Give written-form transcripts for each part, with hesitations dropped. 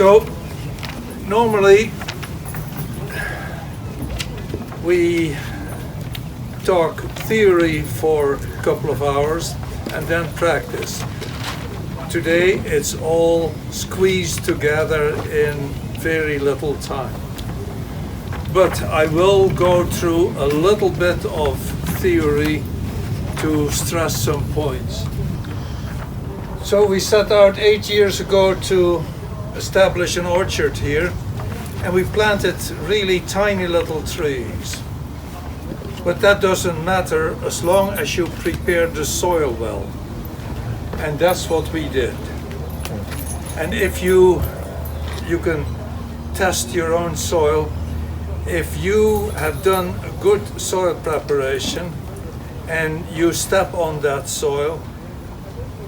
So normally we talk theory for a couple of hours and then practice. Today it's all squeezed together in very little time. But I will go through a little bit of theory to stress some points. So we set out 8 years ago to establish an orchard here, and we planted really tiny little trees. But that doesn't matter as long as you prepare the soil well. And that's what we did. And if you can test your own soil, if you have done a good soil preparation and you step on that soil,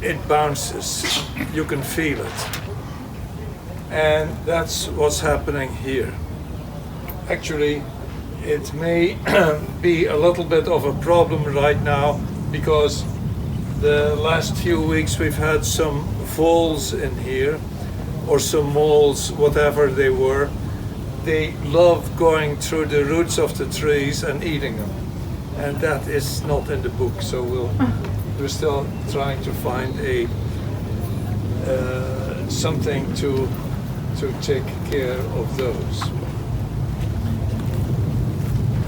it bounces. You can feel it. And that's what's happening here. Actually, it may be a little bit of a problem right now because the last few weeks we've had some voles in here, or some moles, whatever they were. They love going through the roots of the trees and eating them. And that is not in the book, so we're still trying to find a something to take care of those.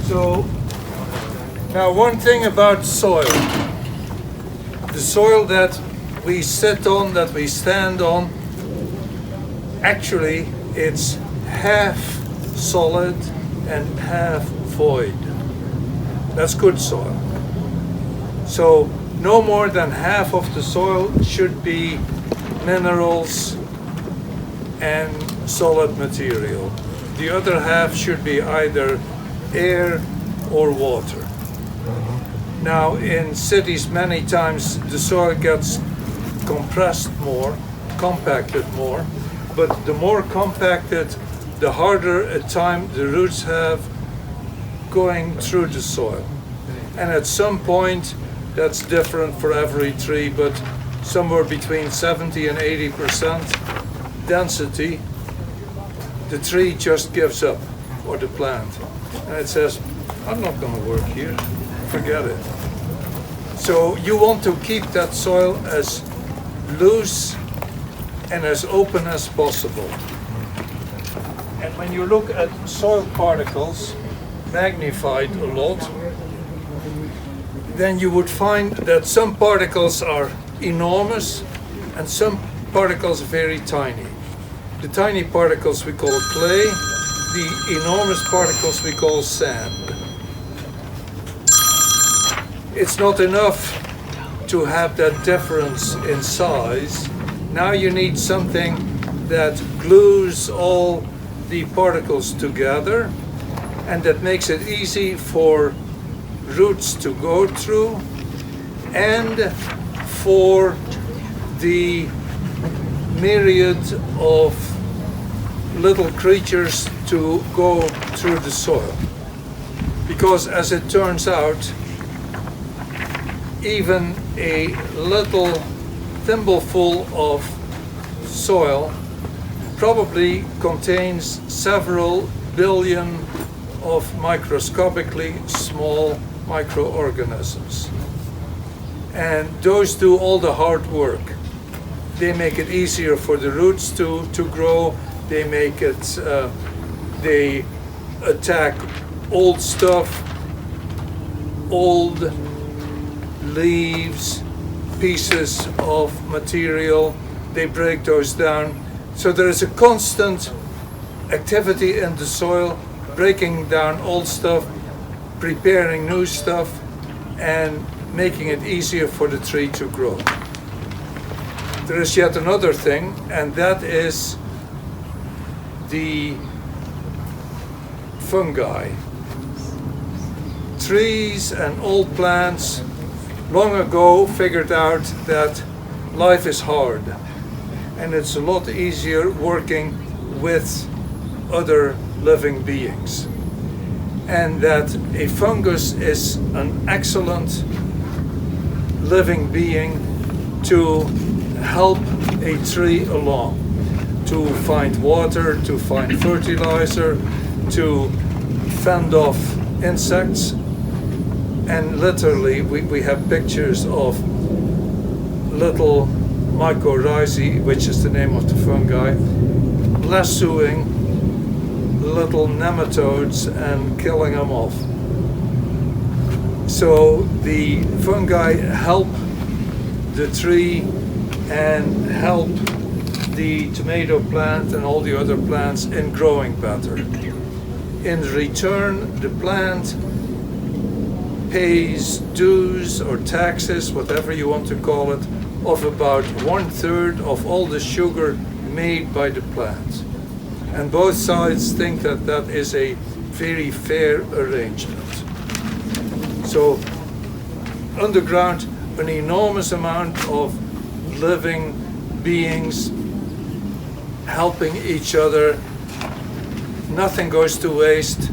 So now one thing about soil. The soil that we sit on, that we stand on, actually it's half solid and half void. That's good soil. So no more than half of the soil should be minerals and solid material. The other half should be either air or water. Now in cities many times the soil gets compressed more, compacted more, but the more compacted, the harder a time the roots have going through the soil. And at some point, that's different for every tree, but somewhere between 70 and 80% density, the tree just gives up, or the plant. And it says, I'm not going to work here, forget it. So you want to keep that soil as loose and as open as possible. And when you look at soil particles magnified a lot, then you would find that some particles are enormous and some particles are very tiny. The tiny particles we call clay, the enormous particles we call sand. It's not enough to have that difference in size. Now you need something that glues all the particles together and that makes it easy for roots to go through and for the myriad of little creatures to go through the soil. Because as it turns out, even a little thimbleful of soil probably contains several billion of microscopically small microorganisms. And those do all the hard work. They make it easier for the roots to grow. They make it, they attack old stuff, old leaves, pieces of material. They break those down. So there is a constant activity in the soil, breaking down old stuff, preparing new stuff, and making it easier for the tree to grow. There is yet another thing, and that is the fungi. Trees and old plants long ago figured out that life is hard, and it's a lot easier working with other living beings. And that a fungus is an excellent living being to help a tree along. to find water, to find fertilizer, to fend off insects. And literally, we have pictures of little mycorrhizae, which is the name of the fungi, lassoing little nematodes and killing them off. So the fungi help the tree and help the tomato plant and all the other plants in growing better. In return, the plant pays dues or taxes, whatever you want to call it, of about 1/3 of all the sugar made by the plant. And both sides think that that is a very fair arrangement. So underground, an enormous amount of living beings helping each other. Nothing goes to waste.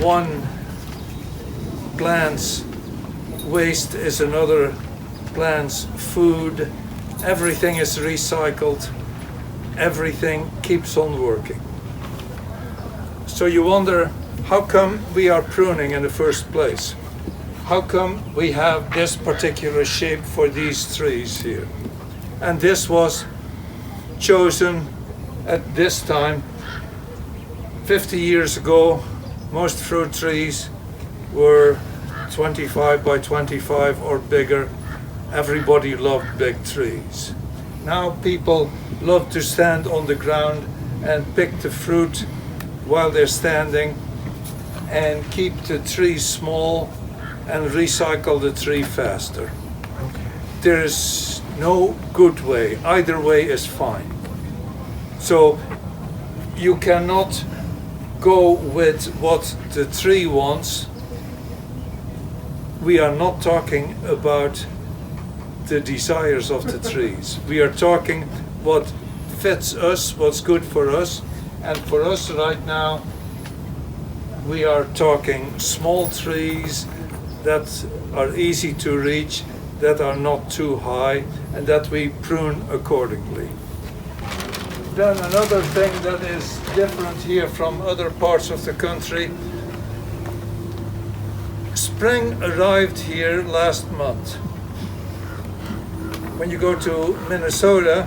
One plant's waste is another plant's food. Everything is recycled. Everything keeps on working. So you wonder, how come we are pruning in the first place? How come we have this particular shape for these trees here? And this was chosen at this time. 50 years ago, most fruit trees were 25 by 25 or bigger. Everybody loved big trees. Now people love to stand on the ground and pick the fruit while they're standing and keep the tree small and recycle the tree faster. There is no good way. Either way is fine. So you cannot go with what the tree wants. We are not talking about the desires of the trees. We are talking what fits us, what's good for us. And for us right now, we are talking small trees that are easy to reach, that are not too high, and that we prune accordingly. Then another thing that is different here from other parts of the country, spring arrived here last month. When you go to Minnesota,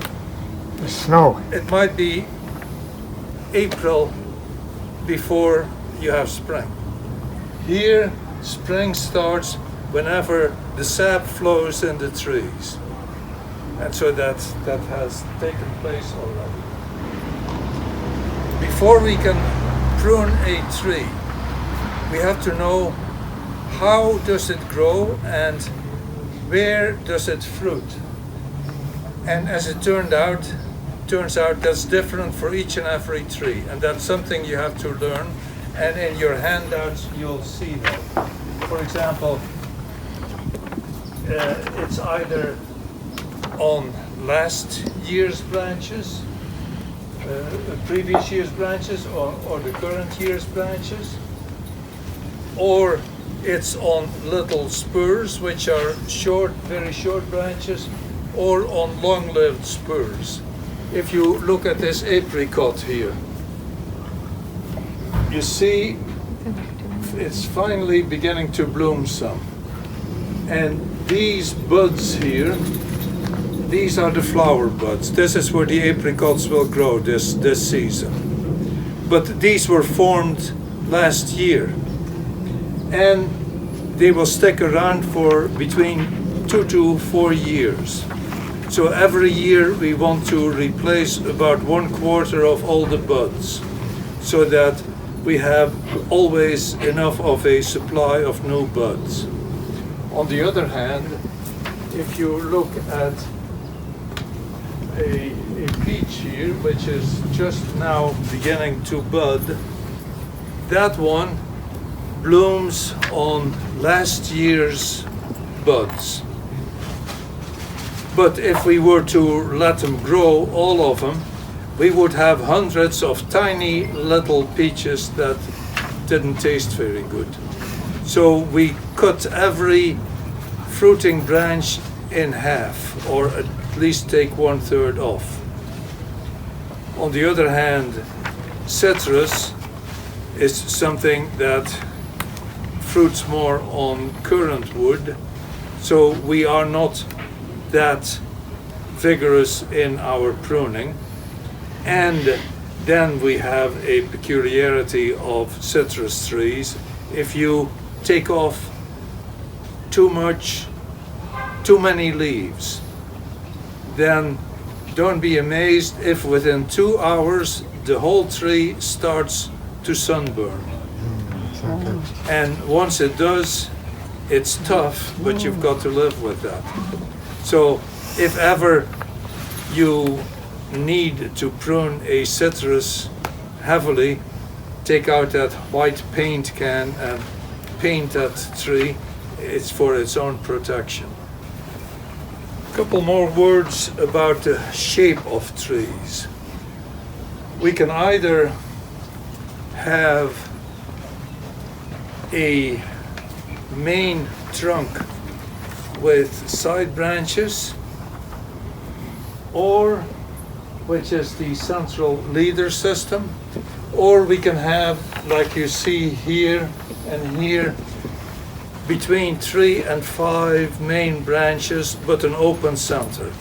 The snow. it might be April before you have spring. Here, spring starts whenever the sap flows in the trees. And so that has taken place already. Before we can prune a tree, we have to know how does it grow and where does it fruit. And as it turns out that's different for each and every tree, and that's something you have to learn. And in your handouts, you'll see that. For example, it's either on last year's branches, previous year's branches, or the current year's branches, or it's on little spurs, which are short, very short branches, or on long-lived spurs. If you look at this apricot here, you see it's finally beginning to bloom some. And these buds here, these are the flower buds. This is where the apricots will grow this season. But these were formed last year. And they will stick around for between 2 to 4 years. So every year we want to replace about 1/4 of all the buds, so that we have always enough of a supply of new buds. On the other hand, if you look at a peach here, which is just now beginning to bud, that one blooms on last year's buds. But if we were to let them grow, all of them, we would have hundreds of tiny little peaches that didn't taste very good. So we cut every fruiting branch in half, or at least take 1/3 off. On the other hand, citrus is something that fruits more on currant wood, so we are not that vigorous in our pruning. And then we have a peculiarity of citrus trees. If you take off too many leaves, then don't be amazed if within 2 hours the whole tree starts to sunburn. Exactly. And once it does, it's tough, but you've got to live with that. So if ever you need to prune a citrus heavily, take out that white paint can and paint that tree. It's for its own protection. A couple more words about the shape of trees. We can either have a main trunk with side branches, or which is the central leader system, or we can have, like you see here and here, between 3 and 5 main branches, but an open center.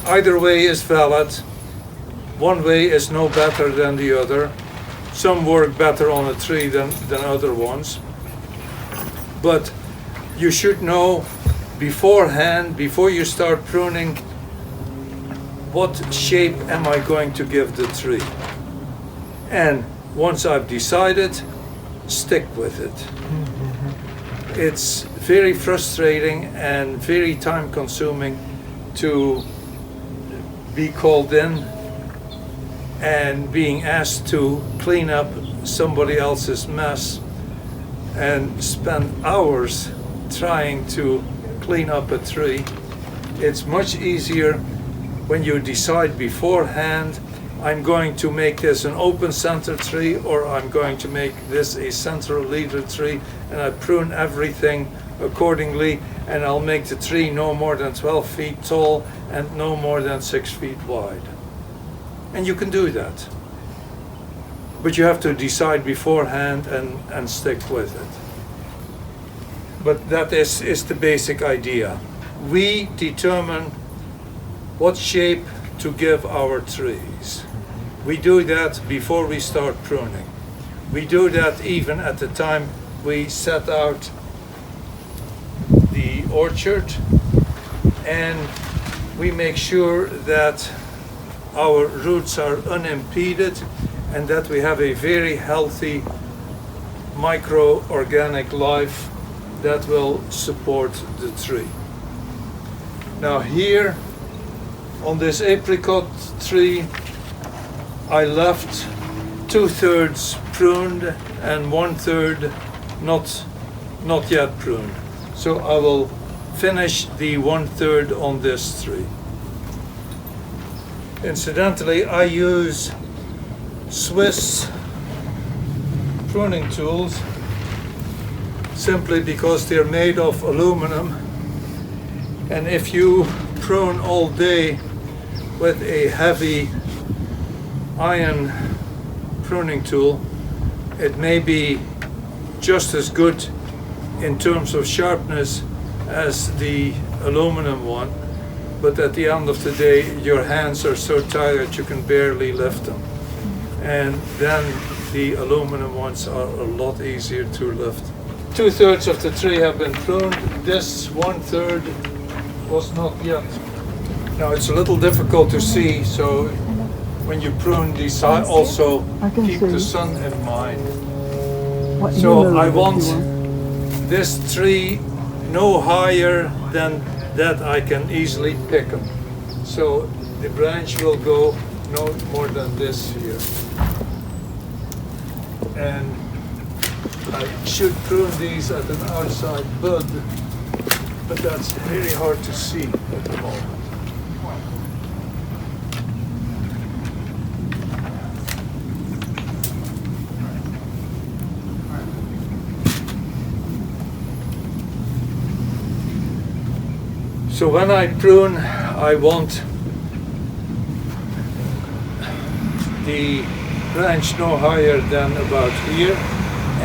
Either way is valid. One way is no better than the other. Some work better on a tree than other ones. But you should know beforehand, before you start pruning, what shape am I going to give the tree? And once I've decided, stick with it. It's very frustrating and very time consuming to be called in and being asked to clean up somebody else's mess and spend hours trying to clean up a tree. It's much easier when you decide beforehand, I'm going to make this an open center tree, or I'm going to make this a central leader tree, and I prune everything accordingly, and I'll make the tree no more than 12 feet tall and no more than 6 feet wide. And you can do that. But you have to decide beforehand and stick with it. But that is the basic idea. We determine what shape to give our trees. We do that before we start pruning. We do that even at the time we set out the orchard, and we make sure that our roots are unimpeded and that we have a very healthy micro-organic life that will support the tree. Now here on this apricot tree, I left 2/3 pruned and 1/3 not yet pruned. So I will finish the 1/3 on this tree. Incidentally, I use Swiss pruning tools simply because they're made of aluminum, and if you prune all day with a heavy iron pruning tool, it may be just as good in terms of sharpness as the aluminum one, but at the end of the day your hands are so tired you can barely lift them, and then the aluminum ones are a lot easier to lift. 2/3 of the tree have been pruned. This 1/3 was not yet. Now it's a little difficult to see, so when you prune these sides, also keep the sun in mind. So I want this tree no higher than that I can easily pick them. So the branch will go no more than this here. And I should prune these at an outside bud, but that's very hard to see at the moment. So when I prune, I want the branch no higher than about here,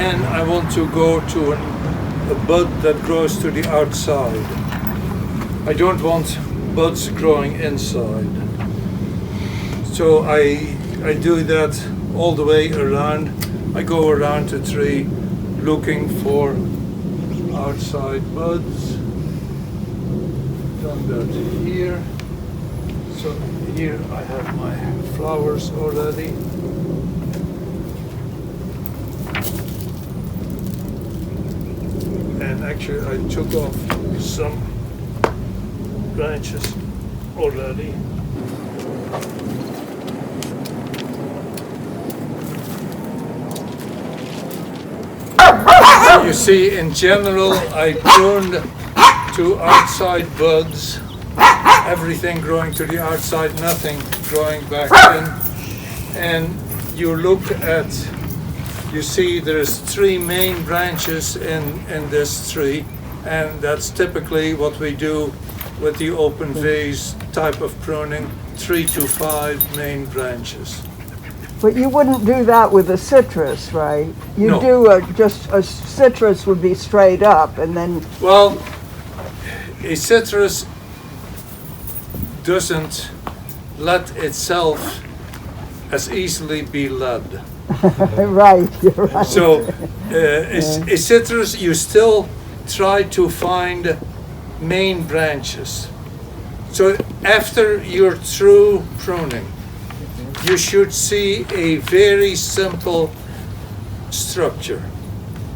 and I want to go to a bud that grows to the outside. I don't want buds growing inside. So I do that all the way around. I go around the tree looking for outside buds. Done that here. So here I have my flowers already. And actually I took off some branches already. You see, in general, I pruned to outside buds, everything growing to the outside, nothing growing back in. And you look at, you see there's 3 main branches in this tree, and that's typically what we do with the open vase type of pruning, 3 to 5 main branches. But you wouldn't do that with a citrus, right? You No. do just a citrus would be straight up, and then Well, a citrus doesn't let itself as easily be led. right, you're right. So a citrus, you still try to find main branches. So after you're through pruning, you should see a very simple structure.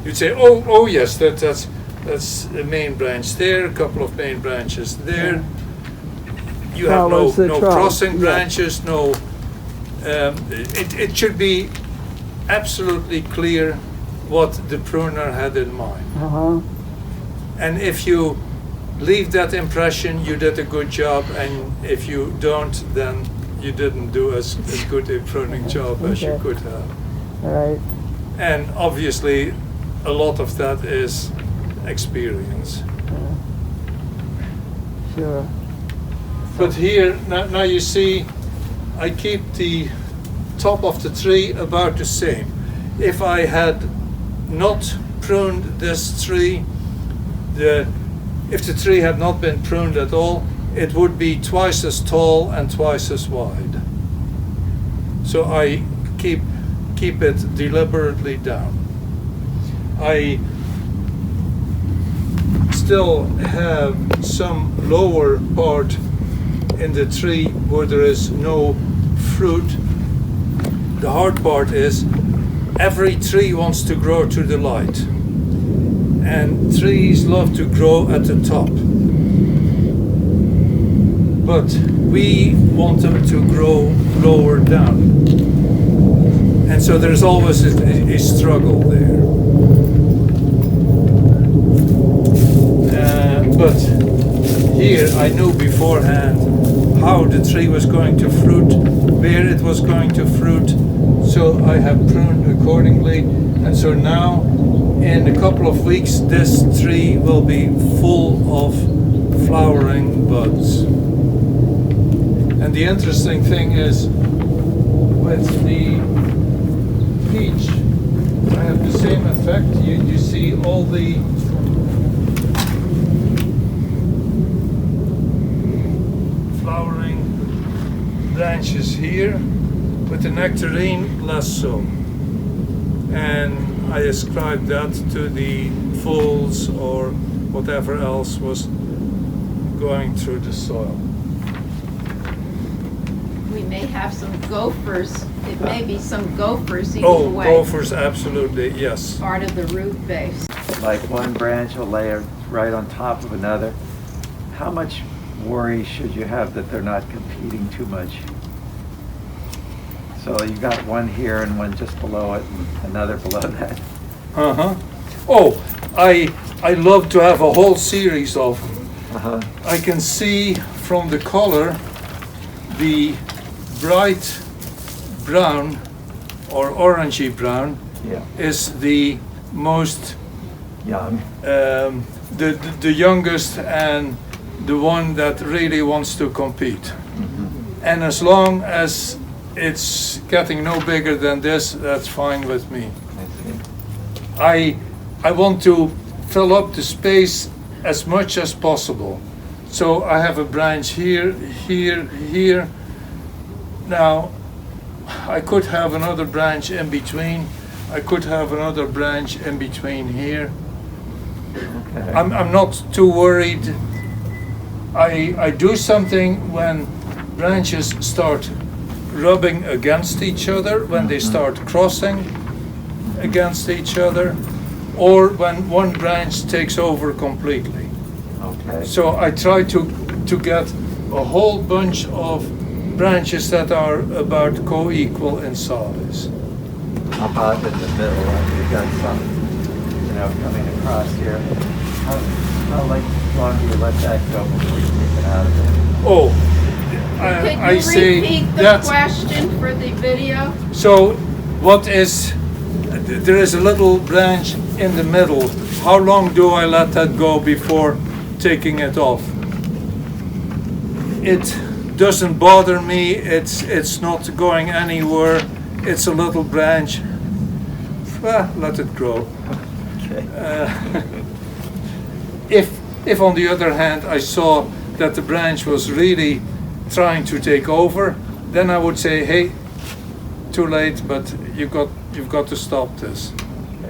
You'd say, oh yes, that's a main branch there, a couple of main branches there. You have no Follows the trunk, crossing yeah. branches, no. It should be absolutely clear what the pruner had in mind. Uh-huh. And if you leave that impression, you did a good job, and if you don't, then you didn't do as good a pruning job as you Okay. could have. All right. And obviously, a lot of that is experience. Sure. But here, now you see, I keep the top of the tree about the same. If I had not pruned this tree, if the tree had not been pruned at all, it would be twice as tall and twice as wide. So I keep it deliberately down. I still have some lower part in the tree where there is no fruit. The hard part is every tree wants to grow to the light, and trees love to grow at the top, but we want them to grow lower down, and so there's always a struggle there. But here I knew beforehand how the tree was going to fruit, where it was going to fruit, so I have pruned accordingly. And so now, in a couple of weeks, this tree will be full of flowering buds. And the interesting thing is, with the peach, I have the same effect. You see all the flowering branches here, with the nectarine less so. And I ascribe that to the fulls or whatever else was going through the soil. We may have some gophers. It may be some gophers eating Oh, away gophers, absolutely, yes. part of the root base. Like one branch will lay right on top of another. How much worry should you have that they're not competing too much? So you got one here and one just below it and another below that. Uh-huh. Oh, I love to have a whole series of them. Uh-huh. I can see from the color the bright brown or orangey brown Yeah. is the most Young. the youngest and the one that really wants to compete. And as long as it's getting no bigger than this, that's fine with me. I want to fill up the space as much as possible. So I have a branch here, here, here. Now, I could have another branch in between. I could have another branch in between here. Okay. I'm not too worried. I do something when branches start rubbing against each other, when they start crossing against each other, or when one branch takes over completely. Okay. So I try to get a whole bunch of branches that are about co-equal in size. How about in the middle? You've got some, coming across here. How long do you let that go before you take it out of there? Oh, Could I you say repeat the that. question for the video? So there is a little branch in the middle. How long do I let that go before taking it off? It doesn't bother me. It's not going anywhere. It's a little branch. Well, let it grow. Okay. If on the other hand I saw that the branch was really trying to take over, then I would say, hey, too late, but you've got to stop this.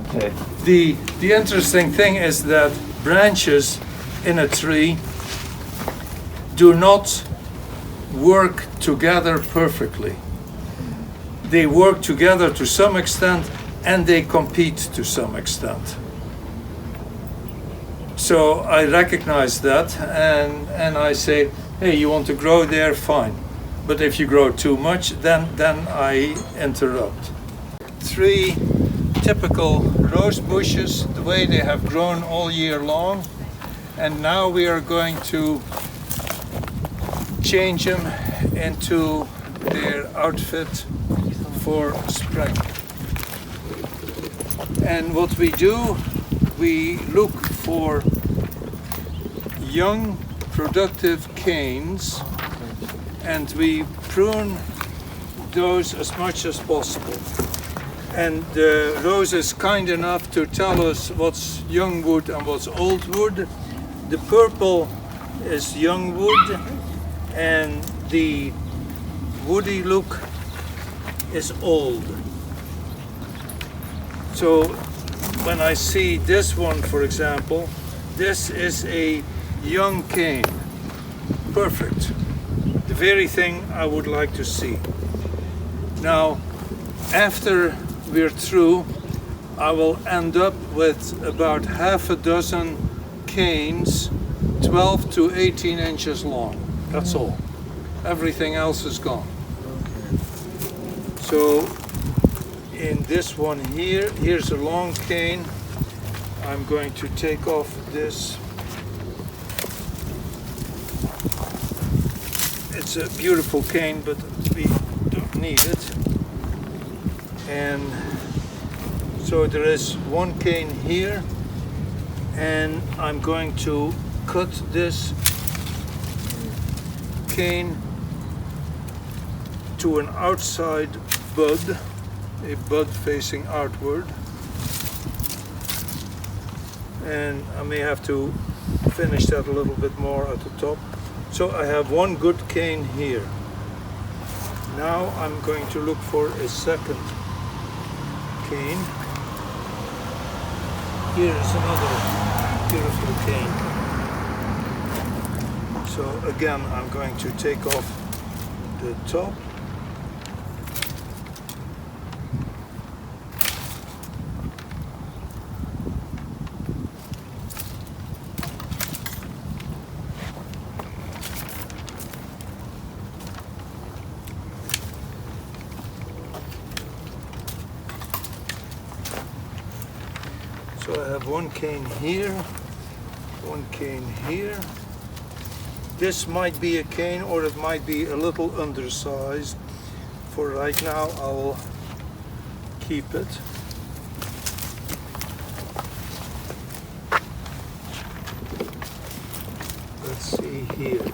Okay. The interesting thing is that branches in a tree do not work together perfectly. They work together to some extent and they compete to some extent. So I recognize that and I say, hey, you want to grow there, fine. But if you grow too much, then I interrupt. 3 typical rose bushes, the way they have grown all year long. And now we are going to change them into their outfit for spring. And what we do, we look for young, productive canes and we prune those as much as possible. And the rose is kind enough to tell us what's young wood and what's old wood. The purple is young wood and the woody look is old. So when I see this one, for example, this is a young cane. Perfect. The very thing I would like to see. Now, after we're through, I will end up with about half a dozen canes, 12 to 18 inches long. That's all. Everything else is gone. So in this one here, here's a long cane. I'm going to take off this. It's a beautiful cane, but we don't need it. And so there is one cane here, and I'm going to cut this cane to an outside bud, a bud facing outward. And I may have to finish that a little bit more at the top. So I have one good cane here. Now I'm going to look for a second cane. Here is another beautiful cane. So again, I'm going to take off the top. So I have one cane here, one cane here. This might be a cane or it might be a little undersized. For right now, I will keep it. Let's see here.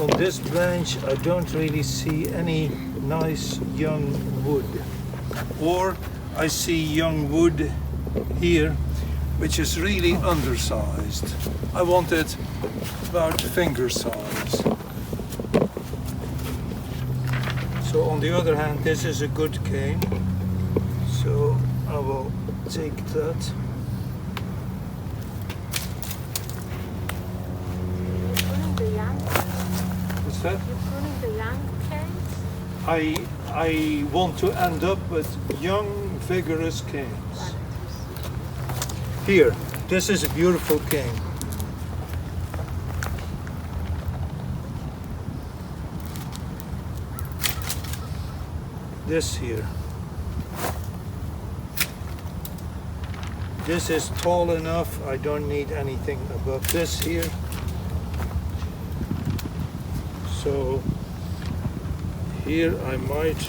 on this branch I don't really see any nice young wood. Or I see young wood here, which is really undersized. I want it about finger size. So on the other hand, this is a good cane. So I will take that. Pruning the young, What's that? you're pruning the young canes? I want to end up with young, vigorous canes. Here, this is a beautiful cane. This here. This is tall enough, I don't need anything above this here. So here I might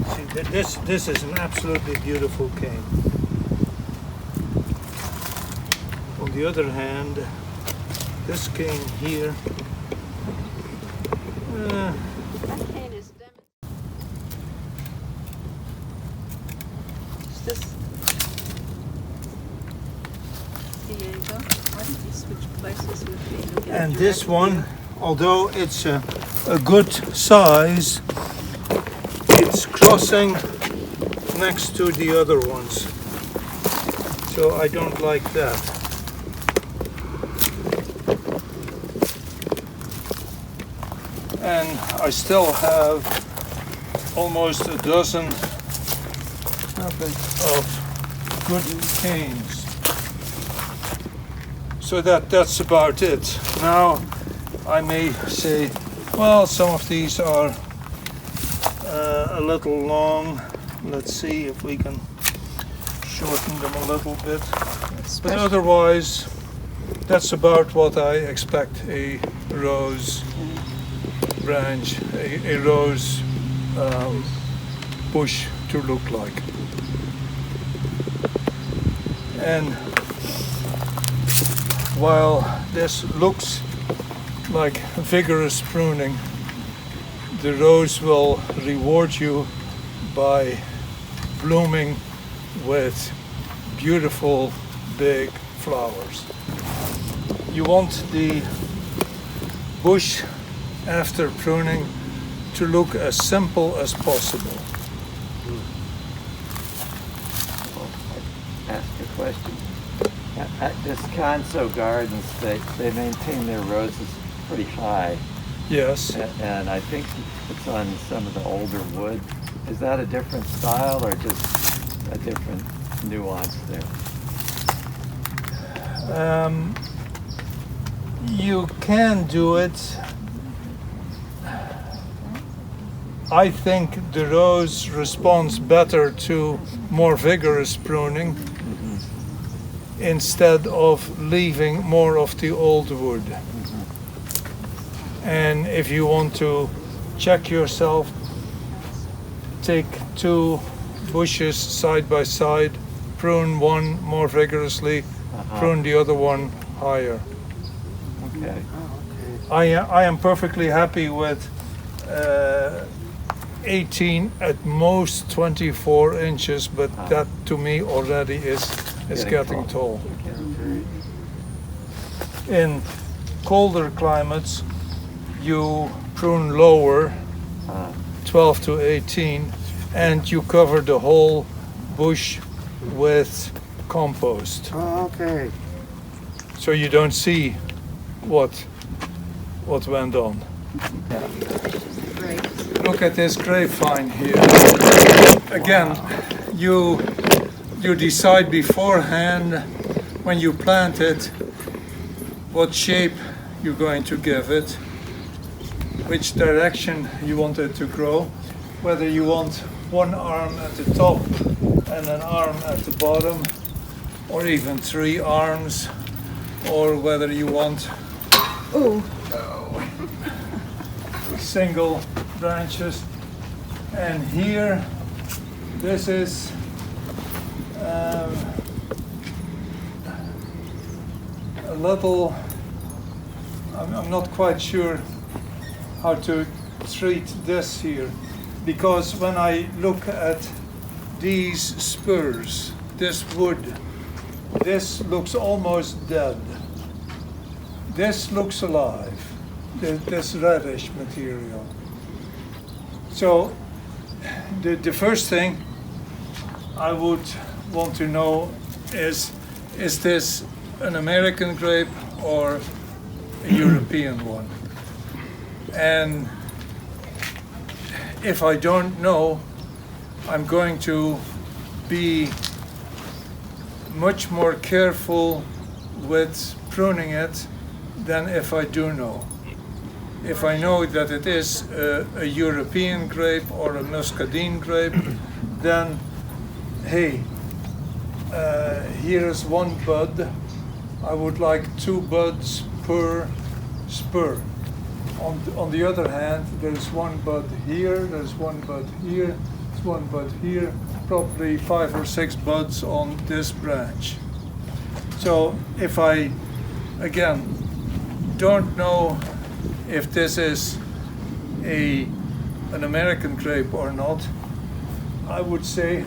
see that this is an absolutely beautiful cane. On the other hand, this cane here That cane is This. Diego, why don't you switch places with me? You'll get a and this direct one, view. although it's a good size, it's crossing next to the other ones. So I don't like that. And I still have almost a dozen of good canes. So that's about it. Now I may say, well, some of these are a little long. Let's see if we can shorten them a little bit. But otherwise, that's about what I expect a rose branch, a rose bush to look like. And while this looks like vigorous pruning, the rose will reward you by blooming with beautiful big flowers. You want the bush after pruning to look as simple as possible. Ask a question. At Descanso Gardens, they maintain their roses pretty high, Yes. and I think it's on some of the older wood. Is that a different style or just a different nuance there? You can do it. I think the rose responds better to more vigorous pruning instead of leaving more of the old wood. And if you want to check yourself, take two bushes side by side, prune one more vigorously, prune the other one higher. Okay. I am perfectly happy with 18, at most 24 inches, but that to me already is getting tall. In colder climates, you prune lower, 12 to 18, and you cover the whole bush with compost. Oh, okay. So you don't see what went on. Grapes. Look at this grapevine here. Again, you decide beforehand when you plant it what shape you're going to give it, which direction you want it to grow, whether you want one arm at the top and an arm at the bottom, or even 3 arms, or whether you want single branches. And here This is a little, I'm not quite sure how to treat this here, because when I look at these spurs, this wood, this looks almost dead. This looks alive, this reddish material. So the first thing I would want to know is this an American grape or a European one? And if I don't know, I'm going to be much more careful with pruning it than if I do know. If I know that it is a European grape or a Muscadine grape, then hey, here is one bud. I would like 2 buds per spur. On the other hand, there's 1 bud here, there's 1 bud here, there's 1 bud here, probably 5 or 6 buds on this branch. So if I, again, don't know if this is an American grape or not, I would say,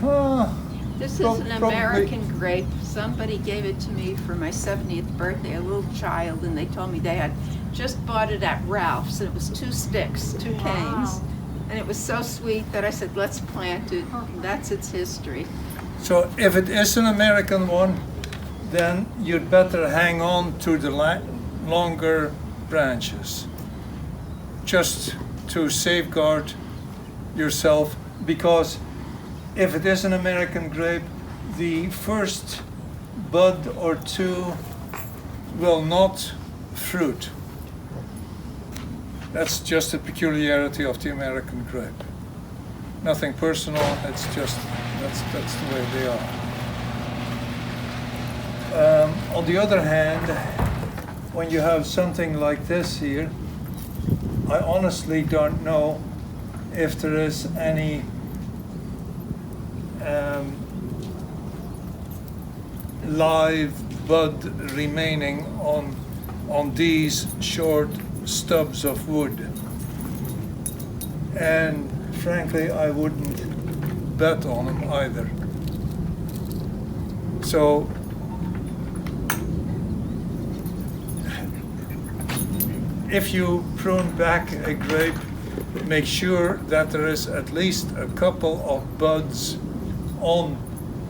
This is an American grape. Somebody gave it to me for my 70th birthday, a little child, and they told me they had just bought it at Ralph's, and it was 2 sticks, 2 canes. And it was so sweet that I said, let's plant it. That's its history. So if it is an American one, then you'd better hang on to the longer branches, just to safeguard yourself, because if it is an American grape, the first bud or 2 will not fruit. That's just a peculiarity of the American grape. Nothing personal, it's just, that's the way they are. On the other hand, when you have something like this here, I honestly don't know if there is any live bud remaining on these short stubs of wood. And frankly, I wouldn't bet on them either. So if you prune back a grape, make sure that there is at least a couple of buds on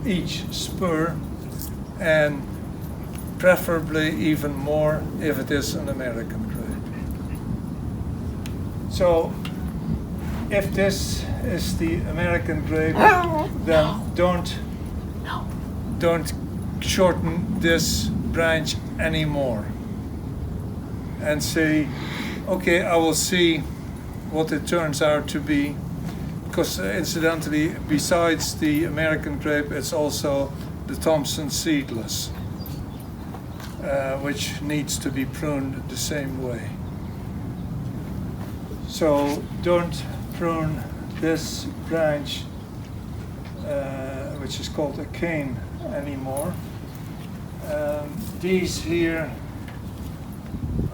each spur, and preferably even more if it is an American grape. So if this is the American grape, then don't shorten this branch anymore and say, okay, I will see what it turns out to be, because incidentally, besides the American grape, it's also the Thompson seedless, which needs to be pruned the same way. So don't prune this branch, which is called a cane, anymore. These here,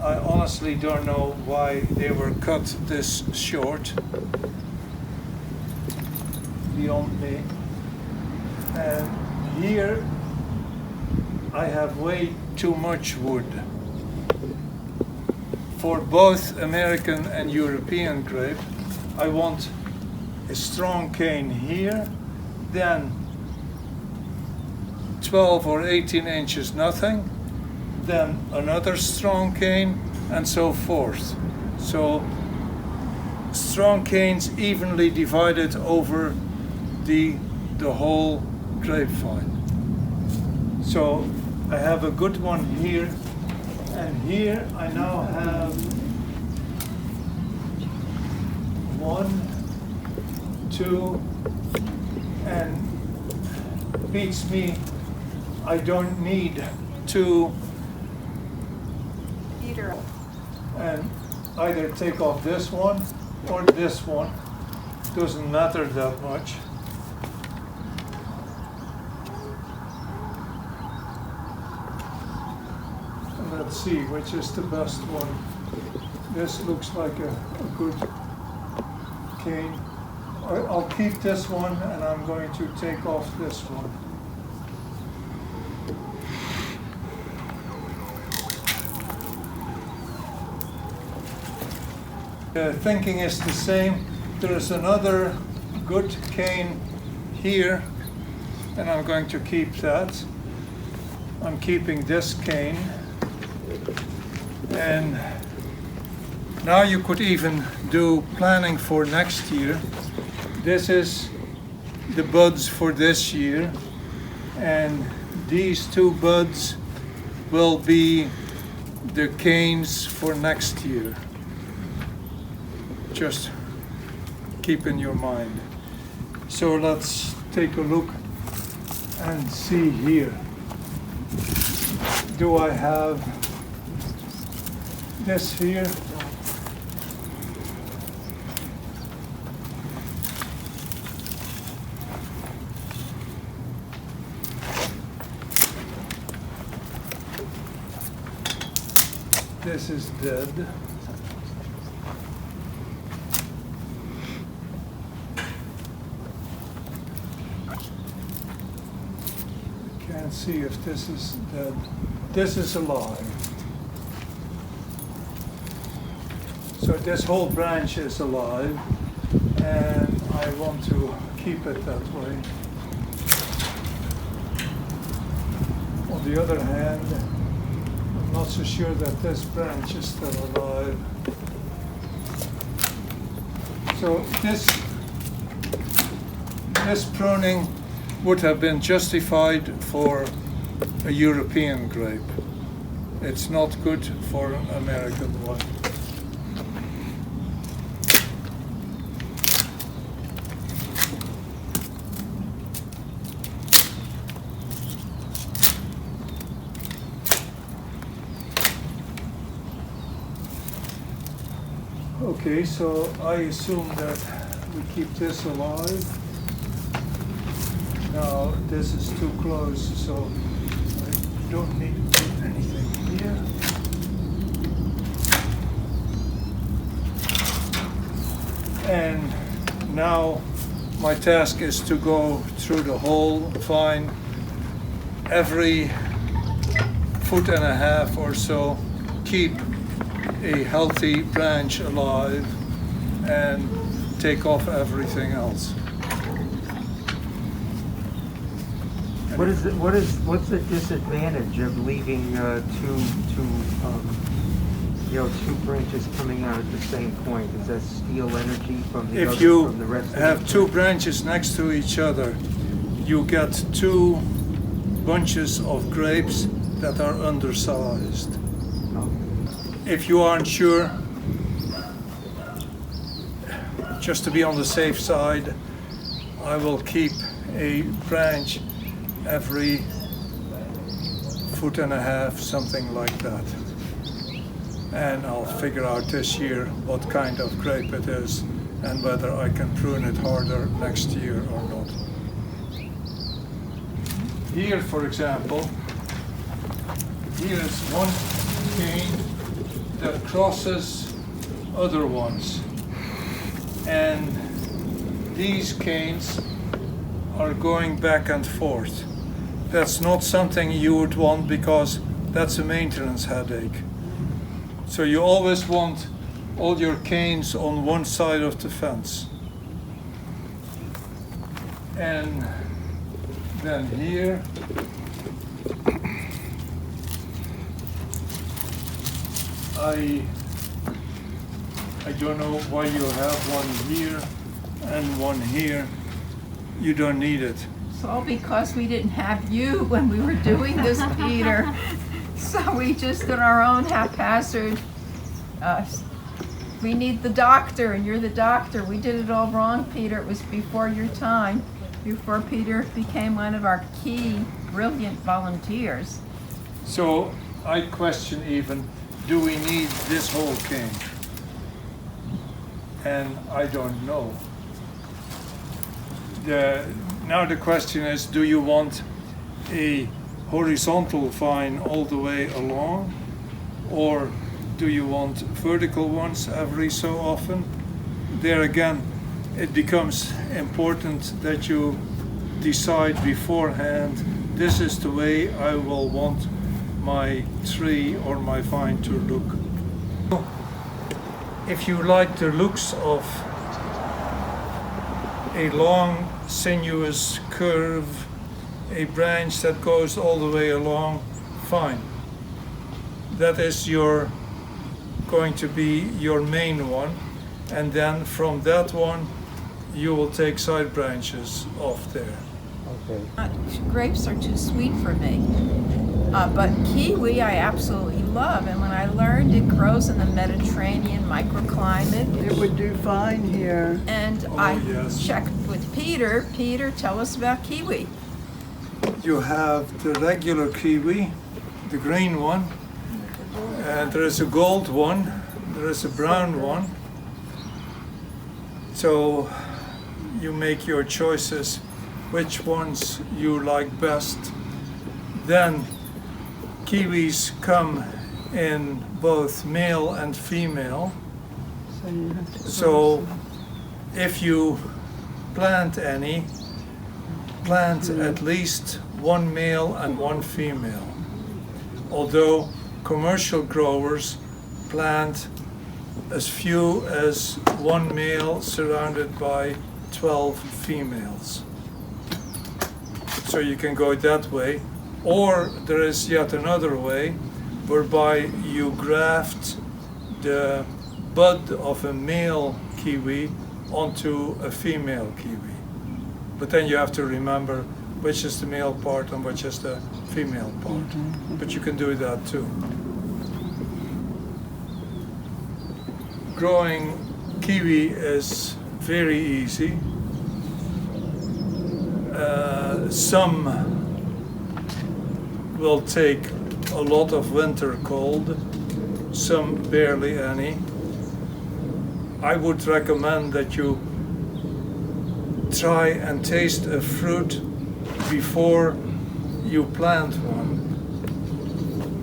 I honestly don't know why they were cut this short, beyond me. And here I have way too much wood. For both American and European grape, I want a strong cane here, then 12 or 18 inches nothing, then another strong cane, and so forth. So strong canes evenly divided over the whole grapevine. So I have a good one here, and here I now have 1, 2, and beats me, I don't need 2, Peter. and either take off this one or this one, doesn't matter that much. let's see which is the best one. This looks like a good cane. I'll keep this one and I'm going to take off this one. Thinking is the same. There is another good cane here and I'm going to keep that. I'm keeping this cane. And now you could even do planning for next year. This is the buds for this year, and these two buds will be the canes for next year. Just keep in your mind. So let's take a look and see here. Do I have this here? This is dead. Can't see if this is dead. This is alive. So this whole branch is alive, and I want to keep it that way. On the other hand, I'm not so sure that this branch is still alive. So this pruning would have been justified for a European grape. It's not good for an American one. Okay, so I assume that we keep this alive. Now this is too close, so I don't need to do anything here. And now my task is to go through the whole vine every 1.5 feet or so, keep a healthy branch alive and take off everything else. What's the disadvantage of leaving two branches coming out at the same point? Does that steal energy from the If you from the rest have of the two branches next to each other, you get two bunches of grapes that are undersized. Oh. If you aren't sure, just to be on the safe side, I will keep a branch every 1.5 feet, something like that. And I'll figure out this year what kind of grape it is and whether I can prune it harder next year or not. Here, for example, here is one cane that crosses other ones. And these canes are going back and forth. That's not something you would want because that's a maintenance headache. So you always want all your canes on one side of the fence. And then here, I don't know why you have one here and one here. You don't need it. It's all because we didn't have you when we were doing this, Peter. So we just did our own haphazard. We need the doctor, and you're the doctor. We did it all wrong, Peter. It was before your time, before Peter became one of our key, brilliant volunteers. So I question even, do we need this whole cane? And I don't know. Now the question is, do you want a horizontal vine all the way along, or do you want vertical ones every so often? There again, it becomes important that you decide beforehand, this is the way I will want my tree or my vine to look. If you like the looks of a long sinuous curve, a branch that goes all the way along, fine. That is going to be your main one, and then from that one you will take side branches off there. Okay. Grapes are too sweet for me. But kiwi I absolutely love, and when I learned it grows in the Mediterranean microclimate, It would do fine here. and Yes. checked with Peter. Peter, tell us about kiwi. You have the regular kiwi, the green one, and there is a gold one, there is a brown one. So you make your choices, which ones you like best. Then kiwis come in both male and female. So you have to So if you plant any, plant at least one male and one female. Although commercial growers plant as few as one male surrounded by 12 females. So you can go that way. Or there is yet another way whereby you graft the bud of a male kiwi onto a female kiwi. But then you have to remember which is the male part and which is the female part. But you can do that too. Growing kiwi is very easy. Some will take a lot of winter cold, some barely any. I would recommend that you try and taste a fruit before you plant one,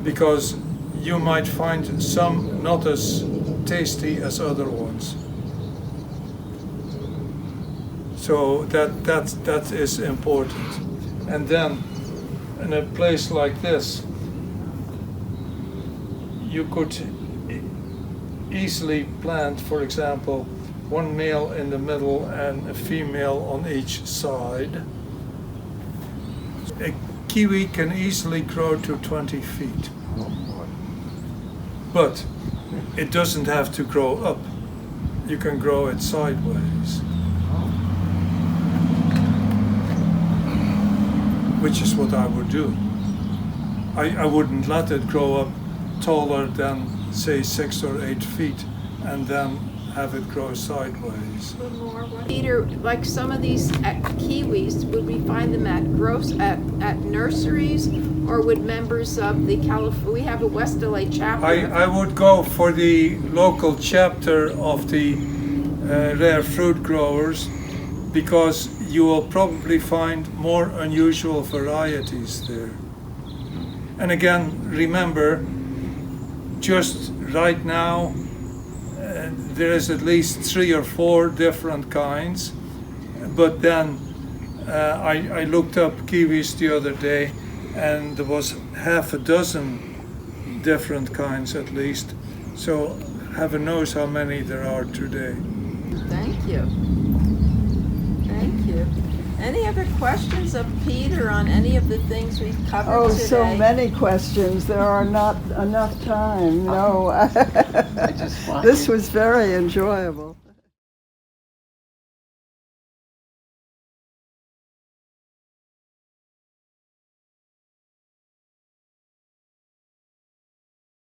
because you might find some not as tasty as other ones. So that is important. And then in a place like this, you could easily plant, for example, one male in the middle and a female on each side. A kiwi can easily grow to 20 feet. But it doesn't have to grow up. You can grow it sideways. Which is what I would do. I wouldn't let it grow up taller than, say, 6 or 8 feet, and then have it grow sideways. Peter, like some of these kiwis, would we find them at nurseries, or would members of the we have a West LA chapter? I would go for the local chapter of the rare fruit growers, because you will probably find more unusual varieties there. And again, remember, just right now, there is at least 3 or 4 different kinds, but then I looked up kiwis the other day, and there was half a dozen different kinds at least. So heaven knows how many there are today. Thank you. Thank you. Any other questions of Peter on any of the things we've covered Oh, today? so many questions. There are not enough time. No. I just want This you- was very enjoyable.